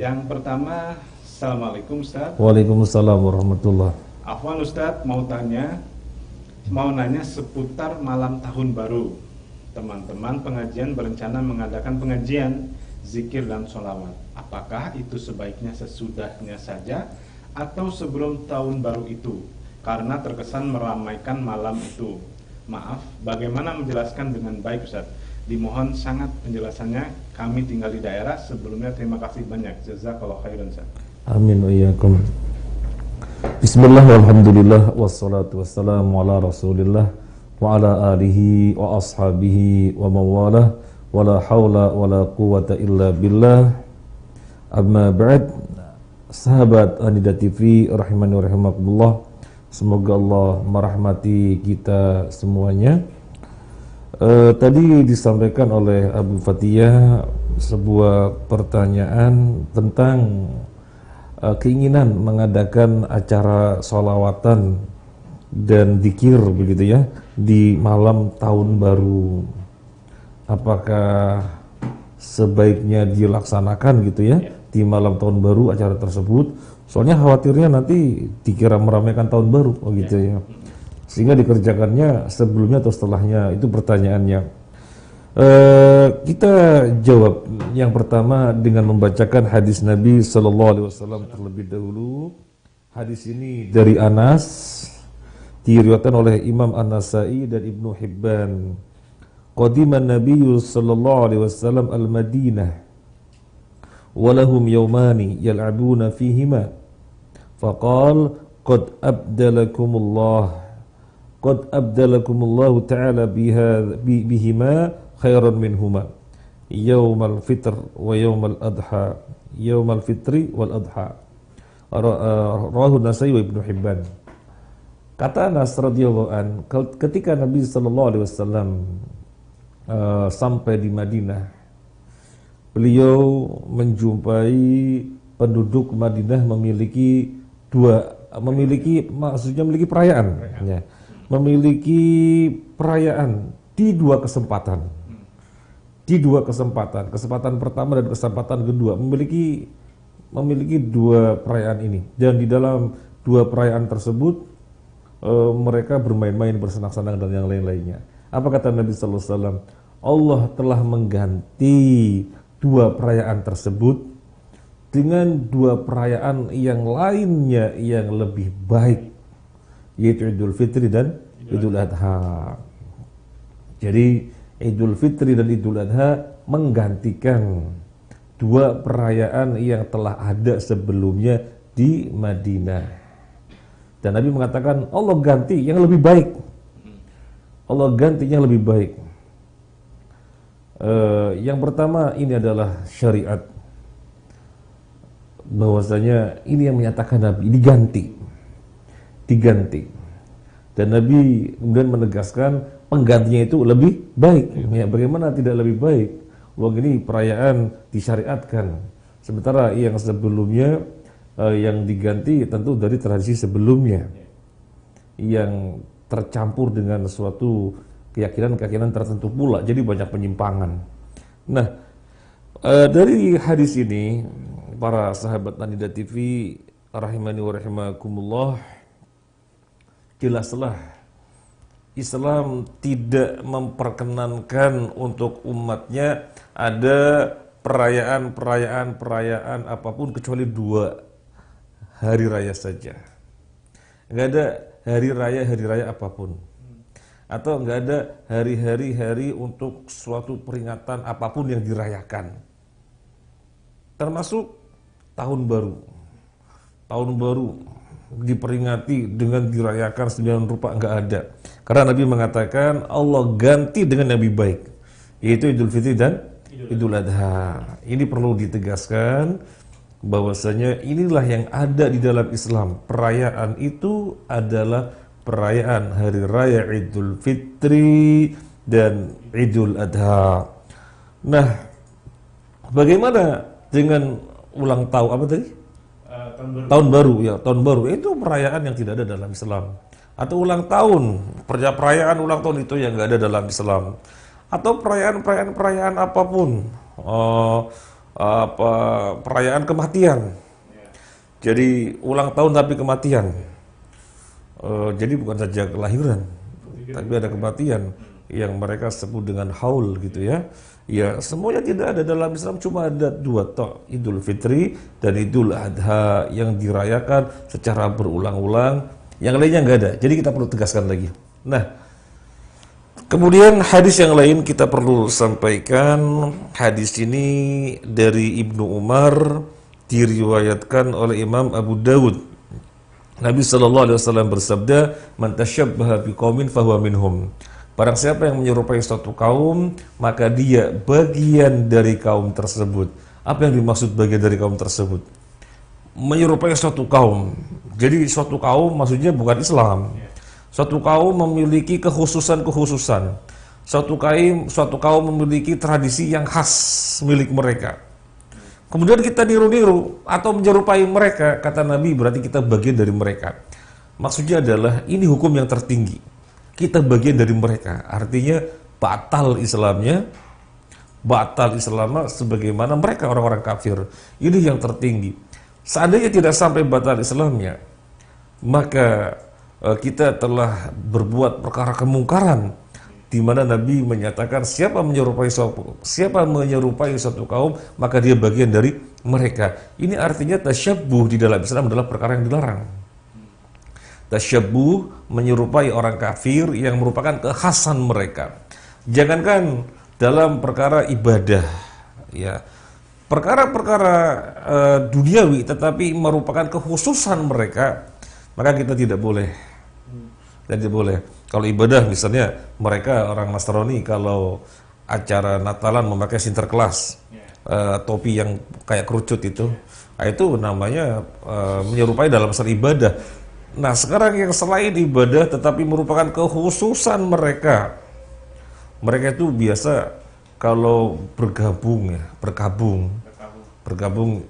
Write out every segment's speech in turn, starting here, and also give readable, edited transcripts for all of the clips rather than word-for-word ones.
Yang pertama, Assalamualaikum Ustaz. Waalaikumsalam warahmatullah. Afwan Ustaz, mau nanya seputar malam tahun baru. Teman-teman pengajian berencana mengadakan pengajian zikir dan sholawat. Apakah itu sebaiknya sesudahnya saja atau sebelum tahun baru itu? Karena terkesan meramaikan malam itu. Maaf, bagaimana menjelaskan dengan baik Ustaz? Dimohon sangat penjelasannya, kami tinggal di daerah. Sebelumnya terima kasih banyak. Jazakallah khairan Ustaz. Amin wa iyyakum. Bismillah walhamdulillah wassalatu wassalamu ala rasulillah wa ala alihi wa ashabihi wa mawalah wa la hawla wa la quwata illa billah. Amma ba'd. Sahabat Anida TV rahimani wa rahimakumullah, semoga Allah merahmati kita semuanya. Tadi disampaikan oleh Abu Fatiyah sebuah pertanyaan tentang keinginan mengadakan acara sholawatan dan dzikir begitu ya di malam tahun baru. Apakah sebaiknya dilaksanakan gitu ya di malam tahun baru acara tersebut? Soalnya khawatirnya nanti dikira meramaikan tahun baru, gitu ya. Sehingga dikerjakannya sebelumnya atau setelahnya, itu pertanyaannya. Kita jawab yang pertama dengan membacakan hadis Nabi SAW terlebih dahulu. Hadis ini dari Anas, diriwayatkan oleh Imam An-Nasai dan Ibnu Hibban. Qadiman Nabiyyu sallallahu alaihi wasallam al-Madinah wa lahum yawmani yal'abuna fihima. Faqal qad abdalakumullah ta'ala bihima khairan minhuma yaumal fitr wa yaumal adha, yaumal fitri wal adha. Rawahu Nasai wa Ibnu Hibban. Kata Anas radhiyallahu an, ketika Nabi sallallahu alaihi wasallam sampai di Madinah, beliau menjumpai penduduk Madinah memiliki perayaan ya. Memiliki perayaan di dua kesempatan. Kesempatan pertama dan kesempatan kedua memiliki dua perayaan ini. Dan di dalam dua perayaan tersebut mereka bermain-main, bersenang-senang dan yang lain-lainnya. Apa kata Nabi sallallahu alaihi wasallam? Allah telah mengganti dua perayaan tersebut dengan dua perayaan yang lainnya yang lebih baik, yaitu Idul Fitri dan Idul Adha. Jadi Idul Fitri dan Idul Adha menggantikan dua perayaan yang telah ada sebelumnya di Madinah. Dan Nabi mengatakan Allah ganti yang lebih baik. Allah ganti yang lebih baik. Yang pertama ini adalah syariat, bahwasanya ini yang menyatakan Nabi diganti, dan Nabi kemudian menegaskan penggantinya itu lebih baik. Ya, bagaimana tidak lebih baik? Wah, ini perayaan disyariatkan, sementara yang sebelumnya yang diganti tentu dari tradisi sebelumnya yang tercampur dengan suatu keyakinan tertentu pula, jadi banyak penyimpangan. Nah, dari hadis ini para sahabat Anida TV rahimani wa rahimakumullah, jelaslah Islam tidak memperkenankan untuk umatnya ada perayaan apapun kecuali dua hari raya saja. Enggak ada hari raya apapun. Atau enggak ada hari untuk suatu peringatan apapun yang dirayakan. Termasuk tahun baru. Tahun baru diperingati dengan dirayakan sedemikian rupa, enggak ada. Karena Nabi mengatakan Allah ganti dengan yang lebih baik, yaitu Idul Fitri dan Idul Adha. Ini perlu ditegaskan bahwasanya inilah yang ada di dalam Islam. Perayaan itu adalah perayaan hari raya Idul Fitri dan Idul Adha. Nah, bagaimana dengan ulang tahun apa tadi? Tahun baru ya, tahun baru itu perayaan yang tidak ada dalam Islam. Atau ulang tahun, perayaan ulang tahun itu yang nggak ada dalam Islam. Atau perayaan apapun, apa perayaan kematian. Jadi ulang tahun tapi kematian. Jadi bukan saja kelahiran, tapi ada kematian yang mereka sebut dengan haul gitu ya. Ya semuanya tidak ada dalam Islam, cuma ada dua toh, Idul Fitri dan Idul Adha yang dirayakan secara berulang-ulang. Yang lainnya nggak ada. Jadi kita perlu tegaskan lagi. Nah, kemudian hadis yang lain kita perlu sampaikan. Hadis ini dari Ibnu Umar, diriwayatkan oleh Imam Abu Dawud. Nabi SAW bersabda, "Man tashabbaha biqaumin fahuwa minhum." Barang siapa yang menyerupai suatu kaum, maka dia bagian dari kaum tersebut. Apa yang dimaksud bagian dari kaum tersebut? Menyerupai suatu kaum. Jadi suatu kaum maksudnya bukan Islam. Suatu kaum memiliki kekhususan-kekhususan. Suatu kaum memiliki tradisi yang khas milik mereka. Kemudian kita niru-niru atau menyerupai mereka, kata Nabi, berarti kita bagian dari mereka. Maksudnya adalah ini hukum yang tertinggi. Kita bagian dari mereka. Artinya batal Islamnya, batal Islamnya sebagaimana mereka orang-orang kafir. Ini yang tertinggi. Seandainya tidak sampai batal Islamnya, maka kita telah berbuat perkara kemungkaran, di mana Nabi menyatakan siapa menyerupai suatu kaum, maka dia bagian dari mereka. Ini artinya tasyabbuh di dalam Islam adalah perkara yang dilarang. Tasyabbuh menyerupai orang kafir yang merupakan kekhasan mereka. Jangankan dalam perkara ibadah, ya, perkara-perkara duniawi, tetapi merupakan kekhususan mereka, maka kita tidak boleh. Tidak boleh. Kalau ibadah misalnya mereka orang Nasrani kalau acara Natalan memakai Sinterklas, topi yang kayak kerucut itu namanya menyerupai dalam masalah ibadah. Nah sekarang yang selain ibadah tetapi merupakan kekhususan mereka itu biasa kalau bergabung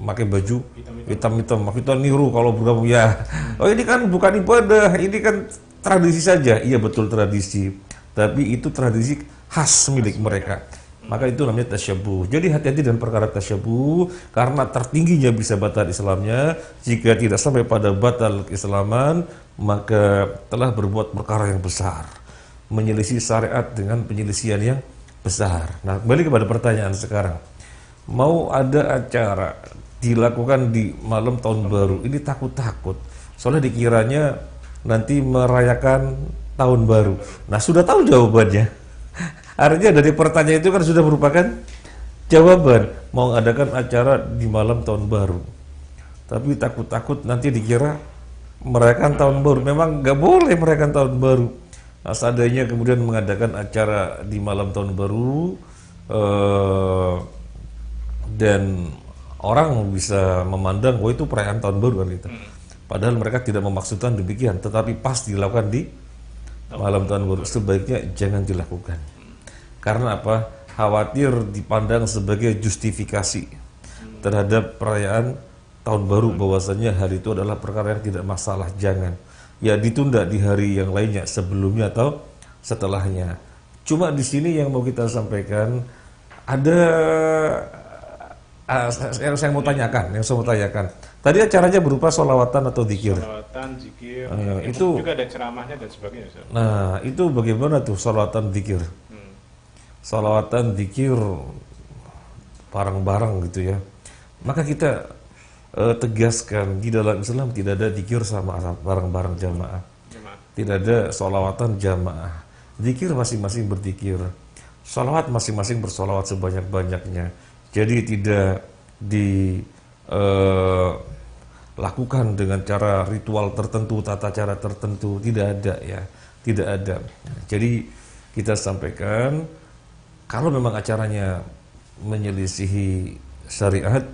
pakai baju hitam-hitam, kita niru kalau bergabung ya. Oh ini kan bukan ibadah, ini kan tradisi saja. Iya betul tradisi, tapi itu tradisi khas milik mereka. Maka itu namanya tasyabbuh. Jadi hati-hati dengan perkara tasyabbuh, karena tertingginya bisa batal Islamnya. Jika tidak sampai pada batal keislaman, maka telah berbuat perkara yang besar, menyelisih syariat dengan penyelisihan yang besar. Nah, kembali kepada pertanyaan sekarang. Mau ada acara dilakukan di malam tahun baru, ini takut-takut. Soalnya dikiranya nanti merayakan tahun baru. Nah, sudah tahu jawabannya. Artinya dari pertanyaan itu kan sudah merupakan jawaban. Mau mengadakan acara di malam tahun baru, tapi takut-takut nanti dikira merayakan tahun baru. Memang nggak boleh merayakan tahun baru. Nah, seandainya kemudian mengadakan acara di malam tahun baru, dan orang bisa memandang, oh itu perayaan tahun baru kan gitu. Padahal mereka tidak memaksudkan demikian, tetapi pas dilakukan di malam tahun baru, sebaiknya jangan dilakukan. Karena apa? Khawatir dipandang sebagai justifikasi terhadap perayaan tahun baru, bahwasanya hari itu adalah perkara yang tidak masalah. Jangan. Ya ditunda di hari yang lainnya, sebelumnya atau setelahnya. Cuma di sini yang mau kita sampaikan, ada yang saya mau tanyakan. Tadi acaranya berupa sholawatan atau zikir. Sholawatan, zikir, itu juga ada ceramahnya dan sebagainya. Nah, itu bagaimana tuh sholawatan, zikir? Sholawatan, zikir bareng-bareng gitu ya. Maka kita tegaskan di dalam Islam tidak ada zikir sama bareng-bareng jamaah. Tidak ada sholawatan jamaah. Zikir masing-masing berzikir. Sholawat masing-masing bersolawat sebanyak-banyaknya. Jadi tidak dilakukan dengan cara ritual tertentu, tata cara tertentu, tidak ada ya, tidak ada. Jadi kita sampaikan, kalau memang acaranya menyelisihi syariat,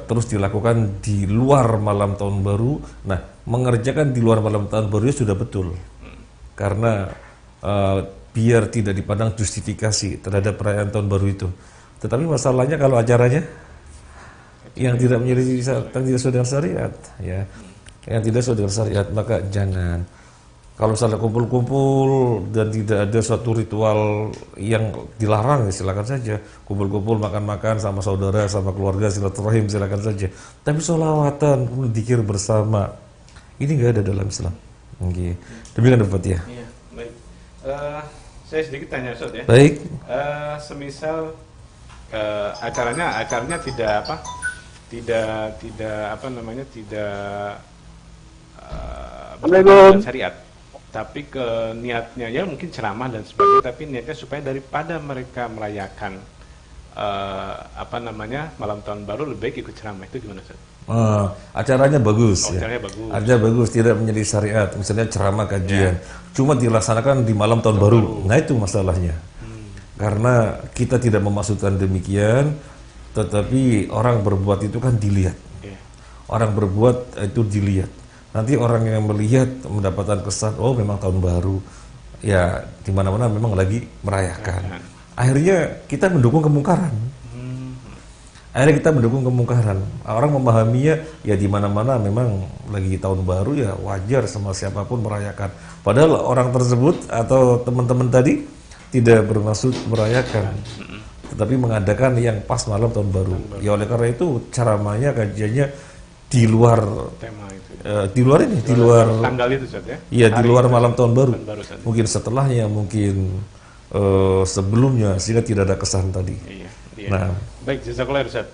terus dilakukan di luar malam tahun baru, nah mengerjakan di luar malam tahun baru sudah betul, karena biar tidak dipandang justifikasi terhadap perayaan tahun baru itu. Tetapi masalahnya kalau acaranya yang tidak menyelisih, tidak sesuai dengan syariat, ya, yang tidak sesuai dengan syariat, maka jangan. Kalau misalnya kumpul-kumpul dan tidak ada suatu ritual yang dilarang, ya silakan saja. Kumpul-kumpul, makan-makan sama saudara, sama keluarga, silaturahim, silakan saja. Tapi sholawatan, dikir bersama, ini nggak ada dalam Islam. Oke. Demikian dapat ya. Iya, baik. Saya sedikit tanya Ustaz ya. Baik. Semisal acaranya tidak bertentangan dengan syariat, tapi ke niatnya ya mungkin ceramah dan sebagainya, tapi niatnya supaya daripada mereka merayakan malam tahun baru, lebih baik ikut ceramah, itu gimana Ustaz? Acaranya bagus, ya. Acaranya bagus. Acaranya bagus, tidak menjadi syariat, misalnya ceramah kajian, cuma dilaksanakan di malam tahun baru. Nah itu masalahnya. Karena kita tidak memasukkan demikian, tetapi orang berbuat itu kan dilihat. Orang berbuat itu dilihat. Nanti orang yang melihat mendapatkan kesan, oh memang tahun baru, ya di mana-mana memang lagi merayakan. Akhirnya kita mendukung kemungkaran. Orang memahaminya ya di mana-mana memang lagi tahun baru, ya wajar sama siapapun merayakan. Padahal orang tersebut atau teman-teman tadi tidak bermaksud merayakan, tetapi mengadakan yang pas malam tahun baru. Ya oleh karena itu ceramahnya, kajiannya di luar tema itu. Di luar tanggal itu Ustaz ya. Iya, di luar malam tahun baru. Ustaz. Mungkin setelahnya, mungkin sebelumnya, sehingga tidak ada kesan tadi. Iya. Nah, baik, jazakallah Ustaz.